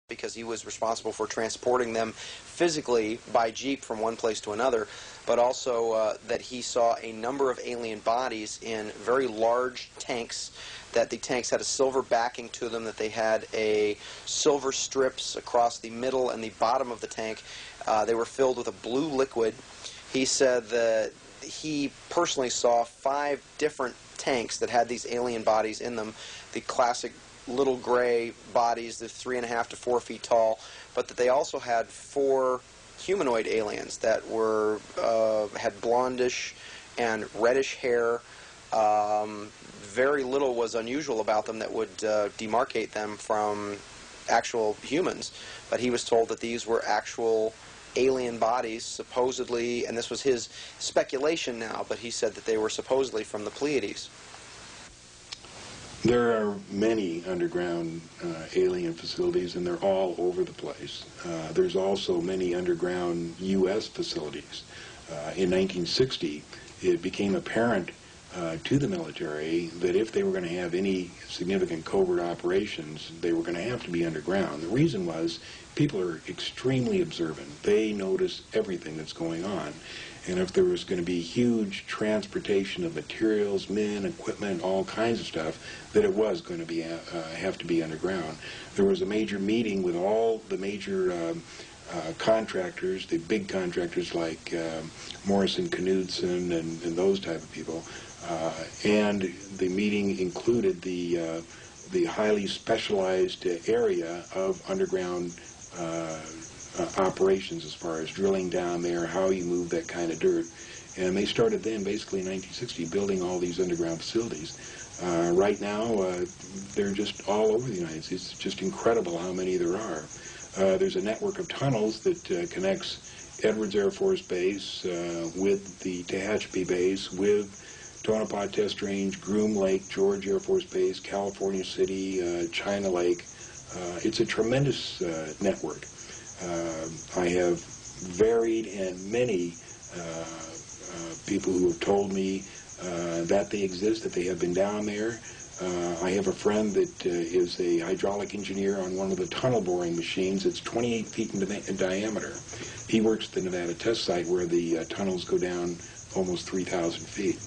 because he was responsible for transporting them physically by jeep from one place to another, but also that he saw a number of alien bodies in very large tanks, that the tanks had a silver backing to them, that they had silver strips across the middle and the bottom of the tank. They were filled with a blue liquid. He said that he personally saw 5 different tanks that had these alien bodies in them, the classic little gray bodies, the 3.5 to 4 feet tall, but that they also had 4 humanoid aliens that were had blondish and reddish hair. Very little was unusual about them that would demarcate them from actual humans, but he was told that these were actual alien bodies, supposedly, and this was his speculation now, but he said that they were supposedly from the Pleiades. There are many underground alien facilities, and they're all over the place. There's also many underground U.S. facilities. In 1960, it became apparent to the military that if they were going to have any significant covert operations, they were going to have to be underground. The reason was people are extremely observant. They notice everything that's going on. And if there was going to be huge transportation of materials, men, equipment, all kinds of stuff, that it was going to be have to be underground. There was a major meeting with all the major contractors, the big contractors like Morrison, Knudsen, and those type of people. And the meeting included the highly specialized area of underground operations, as far as drilling down there, how you move that kind of dirt. And they started then, basically in 1960, building all these underground facilities. Right now, they're just all over the United States. It's just incredible how many there are. There's a network of tunnels that connects Edwards Air Force Base with the Tehachapi Base, with Tonopah Test Range, Groom Lake, George Air Force Base, California City, China Lake. It's a tremendous network. I have varied and many people who have told me that they exist, that they have been down there. I have a friend that is a hydraulic engineer on one of the tunnel boring machines. It's 28 feet in diameter. He works at the Nevada test site where the tunnels go down almost 3,000 feet.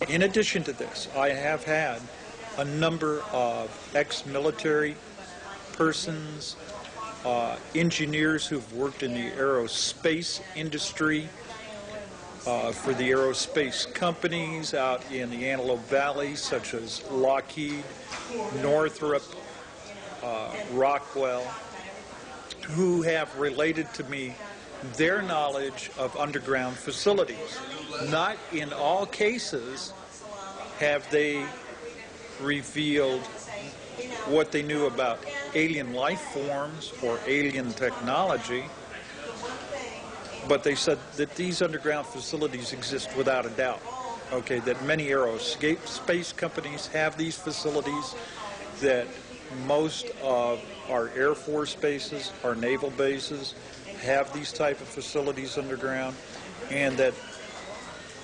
In addition to this, I have had a number of ex-military persons, engineers who've worked in the aerospace industry, for the aerospace companies out in the Antelope Valley, such as Lockheed, Northrop, Rockwell, who have related to me their knowledge of underground facilities. Not in all cases have they revealed what they knew about alien life forms or alien technology, but they said that these underground facilities exist without a doubt. Okay, that many aerospace companies have these facilities, that most of our Air Force bases, our naval bases, have these type of facilities underground, and that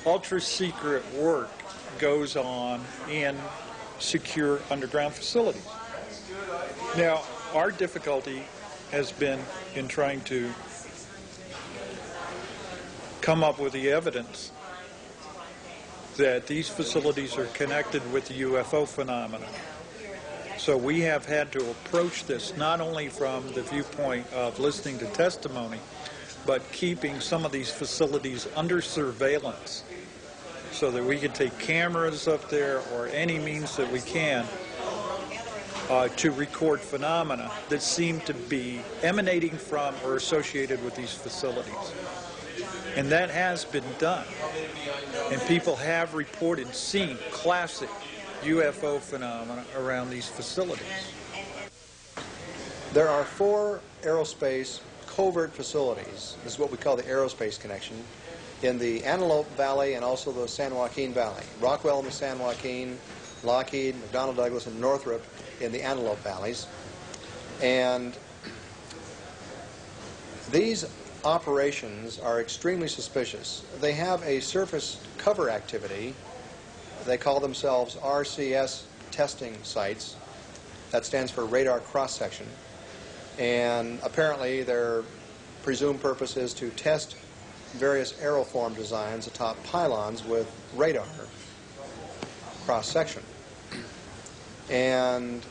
ultra-secret work goes on in secure underground facilities. Now, our difficulty has been in trying to come up with the evidence that these facilities are connected with the UFO phenomena. So we have had to approach this not only from the viewpoint of listening to testimony, but keeping some of these facilities under surveillance so that we can take cameras up there or any means that we can to record phenomena that seem to be emanating from or associated with these facilities. And that has been done. And people have reported seeing classic UFO phenomena around these facilities. There are 4 aerospace covert facilities. This is what we call the aerospace connection in the Antelope Valley and also the San Joaquin Valley. Rockwell in the San Joaquin, Lockheed, McDonnell Douglas, and Northrop in the Antelope Valleys. And these operations are extremely suspicious. They have a surface cover activity. They call themselves RCS testing sites. That stands for radar cross-section. And apparently their presumed purpose is to test various aeroform designs atop pylons with radar cross-section. And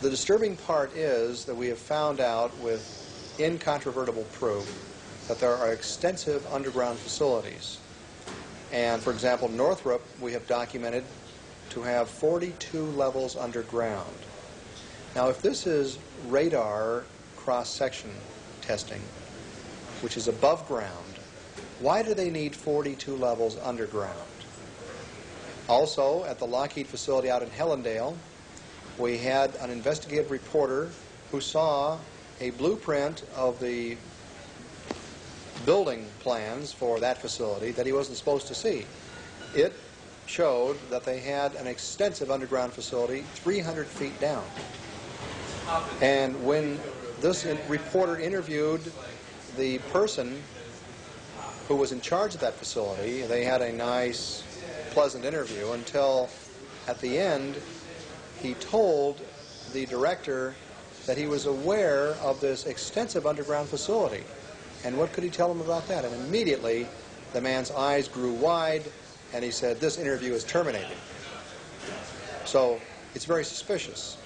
the disturbing part is that we have found out with incontrovertible proof that there are extensive underground facilities. And for example, Northrop, we have documented to have 42 levels underground. Now, if this is radar cross-section testing, which is above ground, why do they need 42 levels underground? Also, at the Lockheed facility out in Helendale, we had an investigative reporter who saw a blueprint of the building plans for that facility that he wasn't supposed to see. It showed that they had an extensive underground facility 300 feet down. And when this reporter interviewed the person who was in charge of that facility, they had a nice, pleasant interview until at the end he told the director that he was aware of this extensive underground facility. And what could he tell him about that? And immediately the man's eyes grew wide and he said, "This interview is terminated." So it's very suspicious.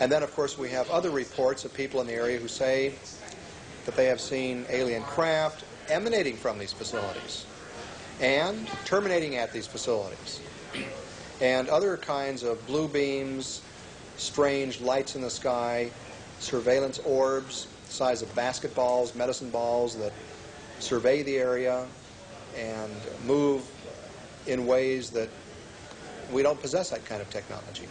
And then, of course, we have other reports of people in the area who say that they have seen alien craft emanating from these facilities and terminating at these facilities. And other kinds of blue beams, strange lights in the sky, surveillance orbs, the size of basketballs, medicine balls that survey the area and move in ways that we don't possess that kind of technology.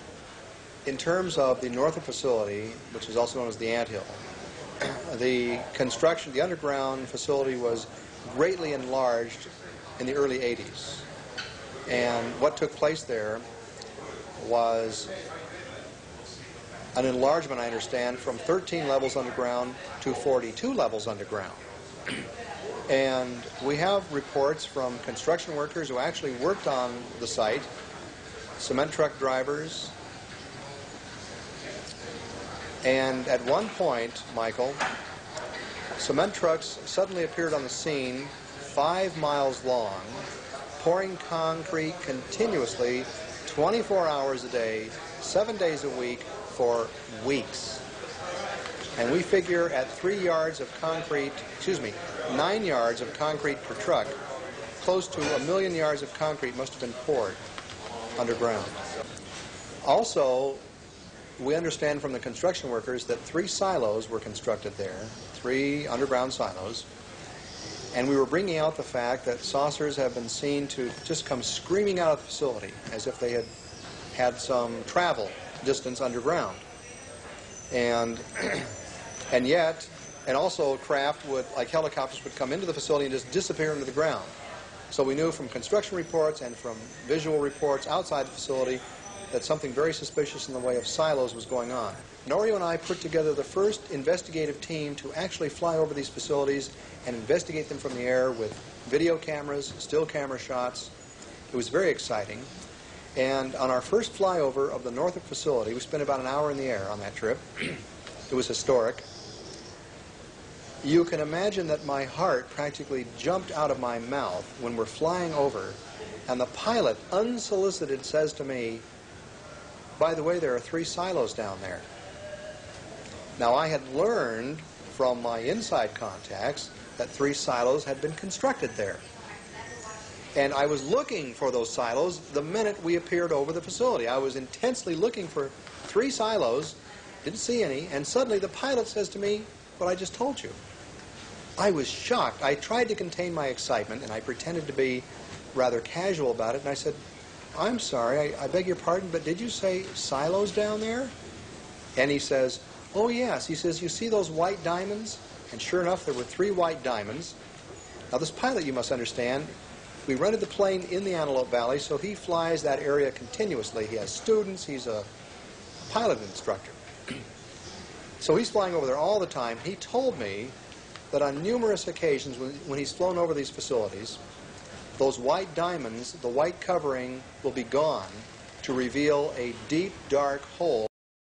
In terms of the Northrop facility, which is also known as the Anthill, the construction, the underground facility was greatly enlarged in the early 80s. And what took place there was an enlargement, I understand, from 13 levels underground to 42 levels underground. And we have reports from construction workers who actually worked on the site, cement truck drivers. And at one point, Michael, cement trucks suddenly appeared on the scene 5 miles long, pouring concrete continuously 24 hours a day, 7 days a week for weeks. And we figure at 9 yards of concrete per truck, close to 1 million yards of concrete must have been poured underground. Also, we understand from the construction workers that 3 silos were constructed there, 3 underground silos, and we were bringing out the fact that saucers have been seen to just come screaming out of the facility as if they had had some travel distance underground. And also craft would, like helicopters, would come into the facility and just disappear into the ground. So we knew from construction reports and from visual reports outside the facility that something very suspicious in the way of silos was going on. Norio and I put together the first investigative team to actually fly over these facilities and investigate them from the air with video cameras, still camera shots. It was very exciting. And on our first flyover of the Northrop facility, we spent about an hour in the air on that trip. It was historic. You can imagine that my heart practically jumped out of my mouth when we're flying over, and the pilot, unsolicited, says to me, "By the way, there are 3 silos down there." Now, I had learned from my inside contacts that 3 silos had been constructed there. And I was looking for those silos the minute we appeared over the facility. I was intensely looking for 3 silos, didn't see any, and suddenly the pilot says to me, "What I just told you." I was shocked. I tried to contain my excitement, and I pretended to be rather casual about it, and I said, "I'm sorry, I beg your pardon, but did you say silos down there?" And he says, "Oh yes." He says, "You see those white diamonds?" And sure enough, there were 3 white diamonds. Now this pilot, you must understand, we rented the plane in the Antelope Valley, so he flies that area continuously. He has students. He's a pilot instructor. So he's flying over there all the time. He told me that on numerous occasions when he's flown over these facilities, those white diamonds, the white covering, will be gone to reveal a deep, dark hole